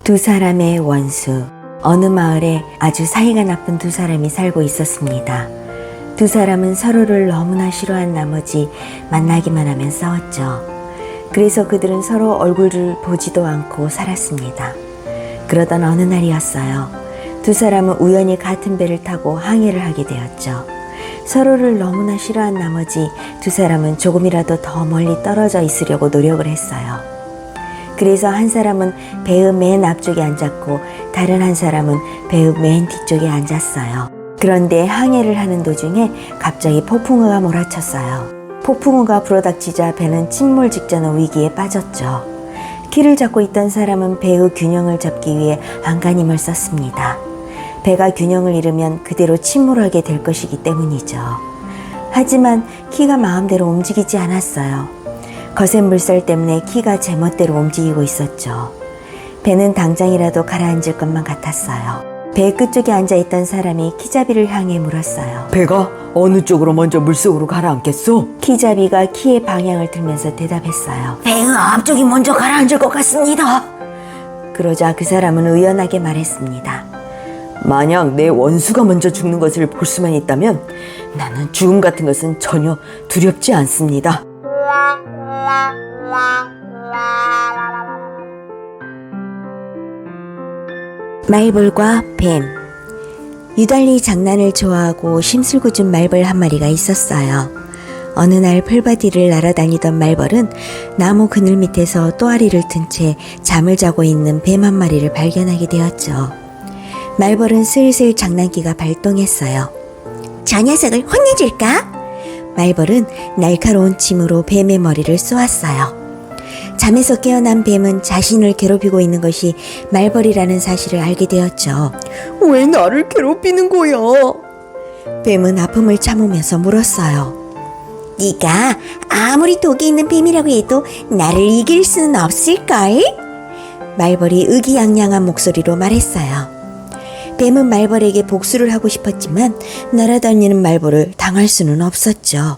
두 사람의 원수. 어느 마을에 아주 사이가 나쁜 두 사람이 살고 있었습니다. 두 사람은 서로를 너무나 싫어한 나머지 만나기만 하면 싸웠죠. 그래서 그들은 서로 얼굴을 보지도 않고 살았습니다. 그러던 어느 날이었어요. 두 사람은 우연히 같은 배를 타고 항해를 하게 되었죠. 서로를 너무나 싫어한 나머지 두 사람은 조금이라도 더 멀리 떨어져 있으려고 노력을 했어요. 그래서 한 사람은 배의 맨 앞쪽에 앉았고 다른 한 사람은 배의 맨 뒤쪽에 앉았어요. 그런데 항해를 하는 도중에 갑자기 폭풍우가 몰아쳤어요. 폭풍우가 불어닥치자 배는 침몰 직전의 위기에 빠졌죠. 키를 잡고 있던 사람은 배의 균형을 잡기 위해 안간힘을 썼습니다. 배가 균형을 잃으면 그대로 침몰하게 될 것이기 때문이죠. 하지만 키가 마음대로 움직이지 않았어요. 거센 물살 때문에 키가 제멋대로 움직이고 있었죠. 배는 당장이라도 가라앉을 것만 같았어요. 배 끝쪽에 앉아있던 사람이 키잡이를 향해 물었어요. 배가 어느 쪽으로 먼저 물속으로 가라앉겠소? 키잡이가 키의 방향을 틀면서 대답했어요. 배의 앞쪽이 먼저 가라앉을 것 같습니다. 그러자 그 사람은 의연하게 말했습니다. 만약 내 원수가 먼저 죽는 것을 볼 수만 있다면 나는 죽음 같은 것은 전혀 두렵지 않습니다. 말벌과 뱀. 유달리 장난을 좋아하고 심술궂은 말벌 한 마리가 있었어요. 어느 날 풀밭 위를 날아다니던 말벌은 나무 그늘 밑에서 또아리를 튼 채 잠을 자고 있는 뱀 한 마리를 발견하게 되었죠. 말벌은 슬슬 장난기가 발동했어요. 저 녀석을 혼내줄까? 말벌은 날카로운 침으로 뱀의 머리를 쏘았어요. 잠에서 깨어난 뱀은 자신을 괴롭히고 있는 것이 말벌이라는 사실을 알게 되었죠. 왜 나를 괴롭히는 거야? 뱀은 아픔을 참으면서 물었어요. 네가 아무리 독이 있는 뱀이라고 해도 나를 이길 수는 없을걸? 말벌이 의기양양한 목소리로 말했어요. 뱀은 말벌에게 복수를 하고 싶었지만 날아다니는 말벌을 당할 수는 없었죠.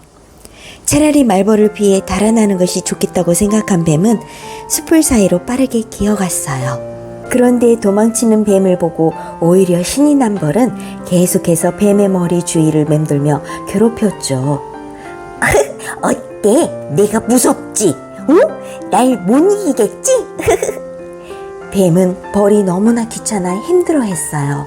차라리 말벌을 피해 달아나는 것이 좋겠다고 생각한 뱀은 숲을 사이로 빠르게 기어갔어요. 그런데 도망치는 뱀을 보고 오히려 신이 난 벌은 계속해서 뱀의 머리 주위를 맴돌며 괴롭혔죠. 어때? 내가 무섭지? 날 못 이기겠지? 뱀은 벌이 너무나 귀찮아 힘들어했어요.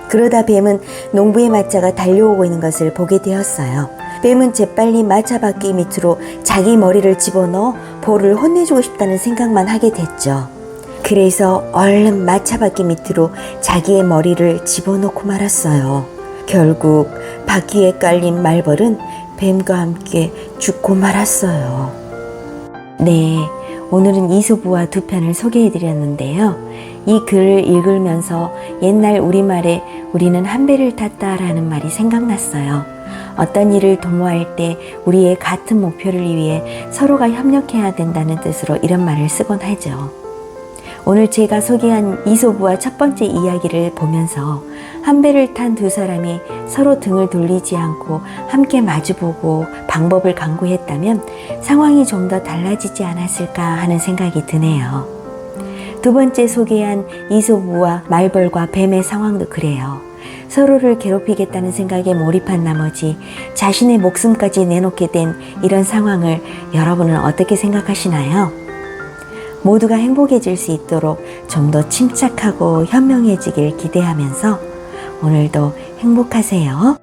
그러다 뱀은 농부의 마차가 달려오고 있는 것을 보게 되었어요. 뱀은 재빨리 마차 바퀴 밑으로 자기 머리를 집어넣어 벌을 혼내주고 싶다는 생각만 하게 됐죠. 그래서 얼른 마차 바퀴 밑으로 자기의 머리를 집어넣고 말았어요. 결국 바퀴에 깔린 말벌은 뱀과 함께 죽고 말았어요. 네, 오늘은 이솝우화 두 편을 소개해드렸는데요. 이 글을 읽으면서 옛날 우리말에 우리는 한 배를 탔다라는 말이 생각났어요. 어떤 일을 도모할 때 우리의 같은 목표를 위해 서로가 협력해야 된다는 뜻으로 이런 말을 쓰곤 하죠. 오늘 제가 소개한 이솝우화 첫 번째 이야기를 보면서 한 배를 탄 두 사람이 서로 등을 돌리지 않고 함께 마주보고 방법을 강구했다면 상황이 좀 더 달라지지 않았을까 하는 생각이 드네요. 두 번째 소개한 이솝우화 말벌과 뱀의 상황도 그래요. 서로를 괴롭히겠다는 생각에 몰입한 나머지 자신의 목숨까지 내놓게 된 이런 상황을 여러분은 어떻게 생각하시나요? 모두가 행복해질 수 있도록 좀 더 침착하고 현명해지길 기대하면서 오늘도 행복하세요.